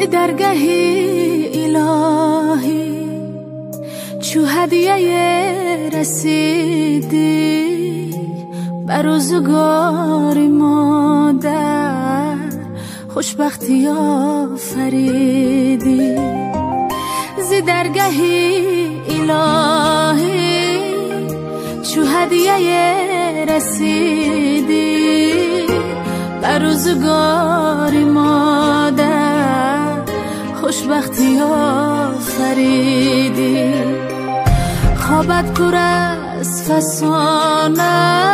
درگهی الهی چو هدیه رسیدی بر روزگار مادر خوشبختی آفریدی ز درگهی الهی چو هدیه رسیدی بر روزگار مادر خوشبختی آفریدی خوابت پر از فسانه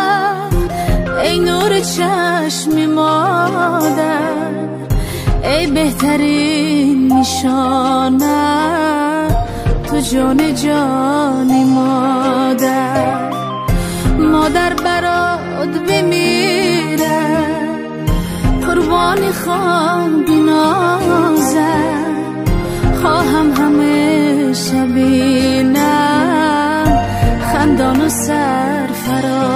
ای نور چشم مادر ای بهترین نشانه تو جان جانی مادر مادر برات بمیره قربانی خواهم بنازم خواهم همیشه بینم خندان و سرفرازم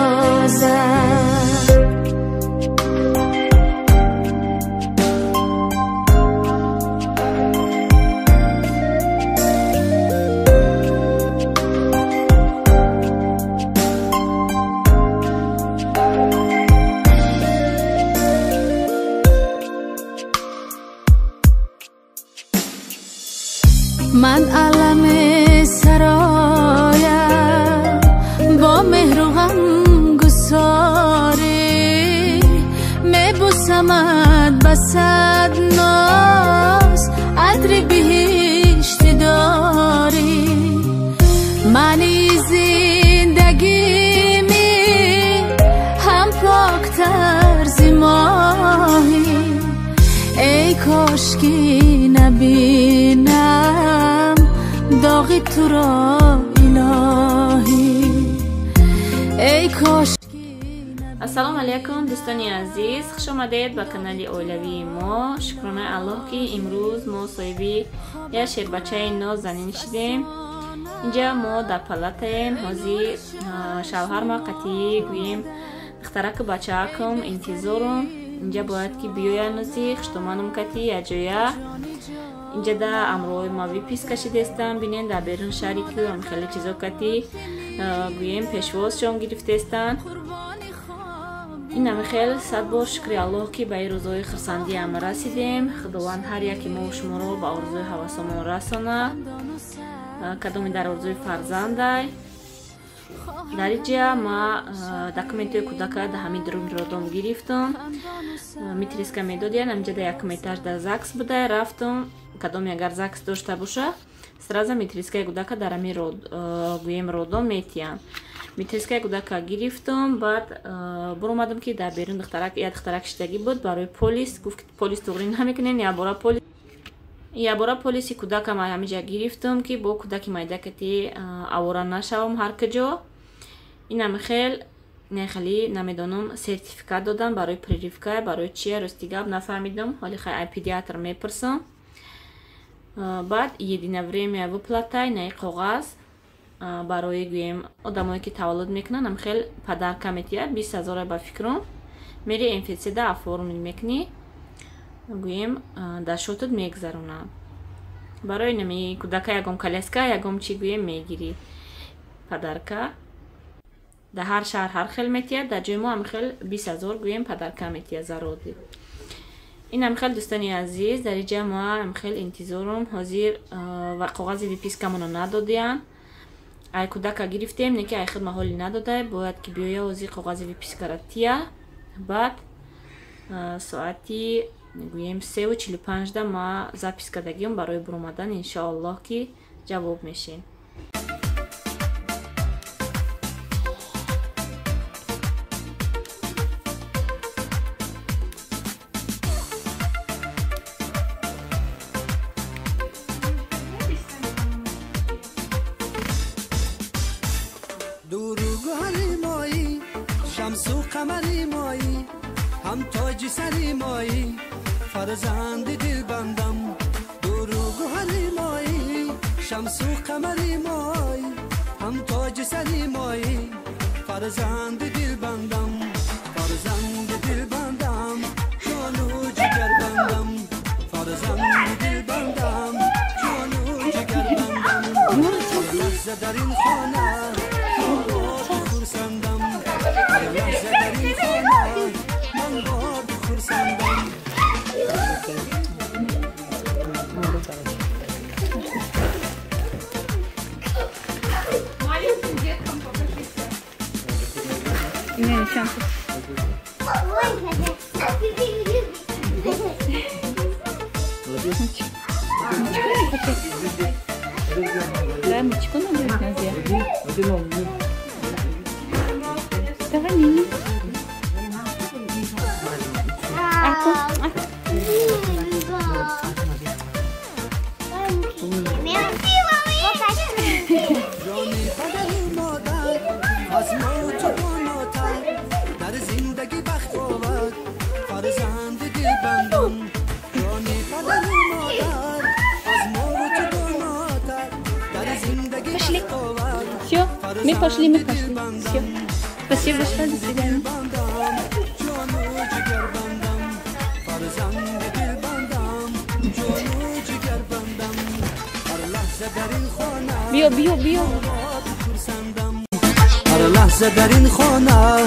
من علم سرایم با مهر و غم گساری میبوسمت بسد ناز عطر بهشت داری معنی زندگی می هم پاکتر ز ماهی ای کاشکی نبینم داغی تو را الهی ای کاشکی. السلام علیکم دوستانی عزیز، خوش آمدید به کانال اولوی ما. شکرانه الله که امروز ما صاحبی یک شیربچه نازنین شدیم. اینجا ما در پالاتیم حاضر شوهر ما قطعی گوییم دخترک بچه کم انتظارم اینجا باید که بیاین نزدیک خشتمانم کتی یا جویا اینجا در امروی ما بی پیس کشیده استم. بینین در بیرون شهری که هم خیلی چیزا کتی گوییم پیشواز شام گرفته استن. این هم خیلی صد بار شکر الله که به روزهای خرسندی هم رسیدیم. خداوند هر یکی ما و شما رو به آرزوی حواسمون رسانه. کدومی در آرزوی فرزنده. در اینجا ما دکومنتی کودک در همین درون رادم گرفتم. میتریسکا میدادین اینجا در یک میتاج در زکس بوده رفتم. کدومی اگر زکس داشته باشه سرازه میتریسکای کودک در همین گویم رادم میتیم. میتریسکای کودک گرفتم. بعد برومدم که در بیرون دخترک شدگی بود برای پلیس. گفت پلیس توغری نمیکنین یا برای پلیسی کودک ما همینجا گرفتم که با کودک مایدکتی آورا نشوم هر کجا. این هم خیلی نمیدونم سرتیفیکات دادن برای پریفکای برای چیه راستی گپ نفهمیدم. حالی خیلی پدیاتر میپرسم. بعد єдине виплата نه کاغذ برای گویم آدمایی که تولد میکنن هم خیلی پدر کمیتیه 20,000 با فکرم میری انفیسیده افورم میکنی گویم در شوتت میگذرونه. برای نمی کودک یکم کالسکا یکم چی گویم میگیری پدرکا در هر شهر هر خیلی میتیه. در جای ما هم خیلی 20,000 گویم پدرکا میتیه ضروری. این هم خیلی دوستانی عزیز در اینجا ما هم خیلی انتظارم حاضر و کاغذی بی پیس کمونو ندادین. ای کودک گرفتیم نکه ای خدمه حالی نداده باید که بیایه حاضر کاغذی بی پیس کراتیه. بعد ساعتی گویم 3:45 ما زپیس کردگیم برای برومدن انشاءالله که جواب میشین. دوروگوهری مایی شمس و قمری مایی هم تاج سری مایی فرزند دل بندم. دوروگوهری مایی شمس و قمری مایی هم تاج سری مایی فرزند دل بندم. فرزند دل بندم جان و جگر بندم فرزند دل میپاشلی بسیار بسیار بسیار بیا هر لحظه در این خانه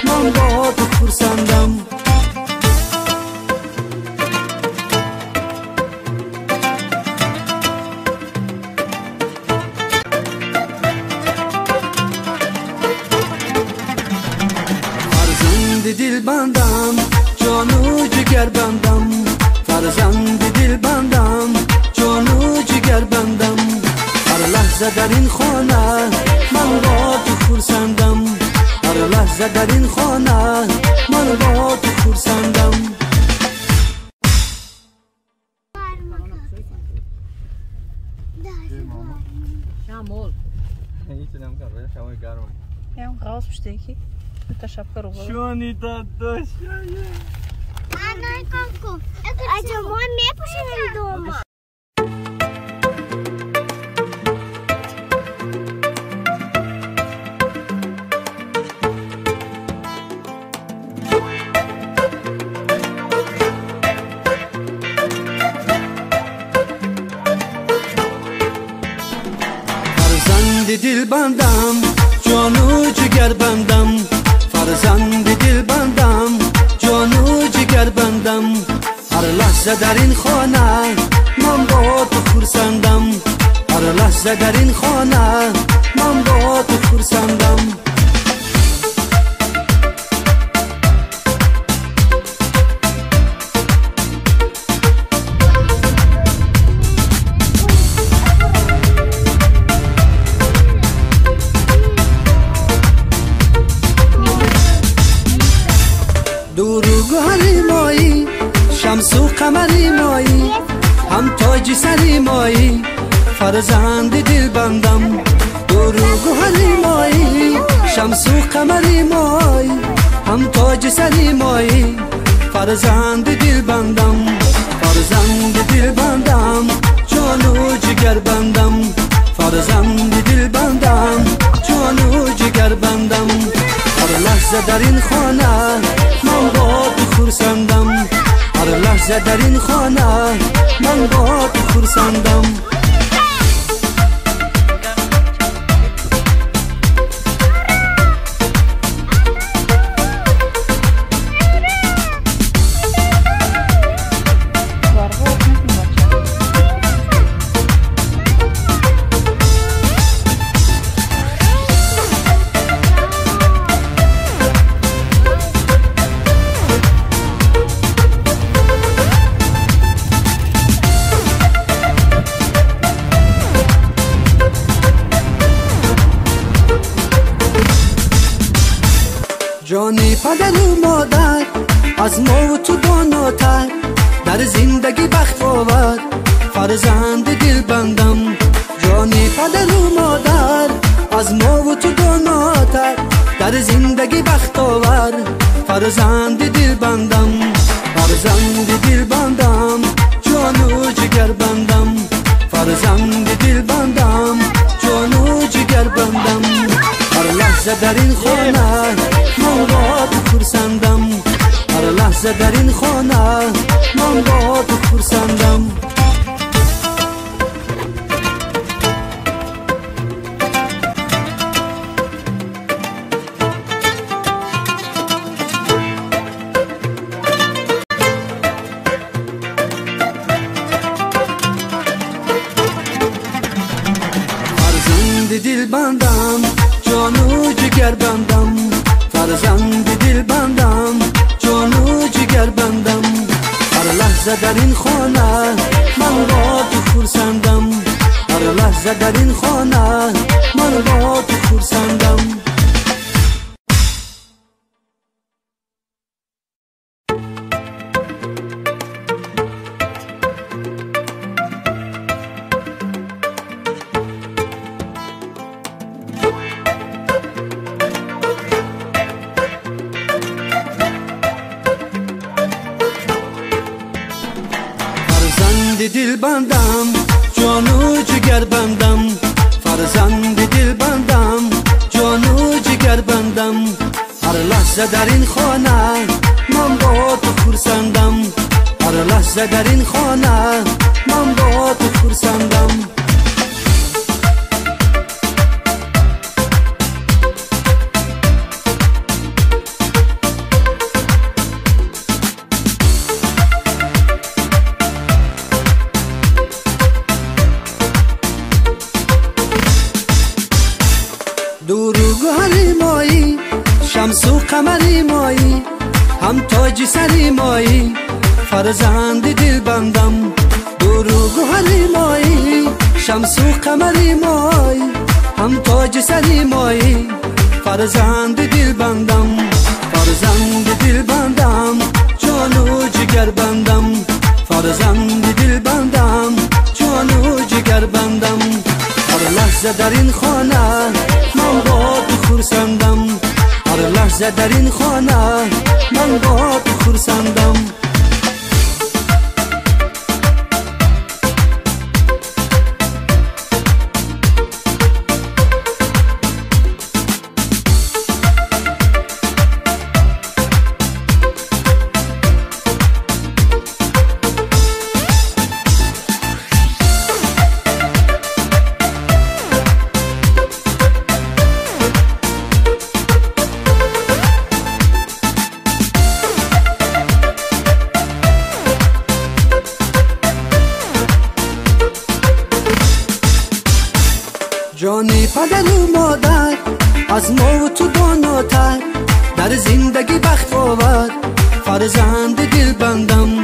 من با تو خرسندم فرزند دل بندم جان و جگر بندم فرزند دل بندم جان و جگر بندم هر لحظه در این خانه من با تو خرسندم هر لحظه در این خانه من با تو خرسندم شامل میتونم کار شامل گرم هم غاز پشتکی تشکر رو شونی داد داشت انا کانکو اجا ما میپوشیم دوما دل بندم جان و جگر بندم فرزند دل بندم جان و جگر بندم هر لحظه در این خانه من با تو خرسندم هر لحظه در این خانه من با تو خرسندم گوهری مایی شمس و قمری مایی هم تاج سری مایی فرزند دل بندم دور و گوهری مایی شمس و قمری مایی هم تاج سری مایی فرزند دل بندم فرزند دل بندم جان و جگر بندم فرزند دل بندم جان و جگر بندم هر لحظه در این خانه من با تو خرسندم هر لحظه در این خانه من با تو خرسندم جانی پدر و مادر از ما و تو داناتر در زندگی بخت آور فرزند دل بندم جانی پدر و مادر از ما و تو داناتر در زندگی بخت آور فرزند دل بندم فرزند دل بندم جان و جگر بندم فرزند دل بندم جان و جگر بندم هر لحظه در این خانه من با تو خرسندم هر لحظه در این خانه من با تو خرسندم فرزند دل بندم جان و جگر بندم فرزند دل بندم جان و جگر بندم هر لحظه در این خانه من با تو خرسندم هر لحظه در این خانه من با تو خرسندم دل بندم جان و جگر بندم فرزند دل بندم خورسندم هر لحظه در این خانه من با تو خورسندم هر لحظه در این خانه من با تو خورسندم دور و گوهری مایی شمس و قمری مایی هم تاج سری مایی فرزند دل بندم دور و گوهری مایی شمس و قمری مایی هم تاج سری مایی فرزند دل بندم فرزند دل بندم جان و جگر بندم فرزند دل بندم جان و جگر بندم هر لحظه در این خانه من با تو خورسندم هر لحظه در این خانه من با تو خورسندم جانی پدر و مادر از ما و تو داناتر در زندگی بخت آور فرزند دل بندم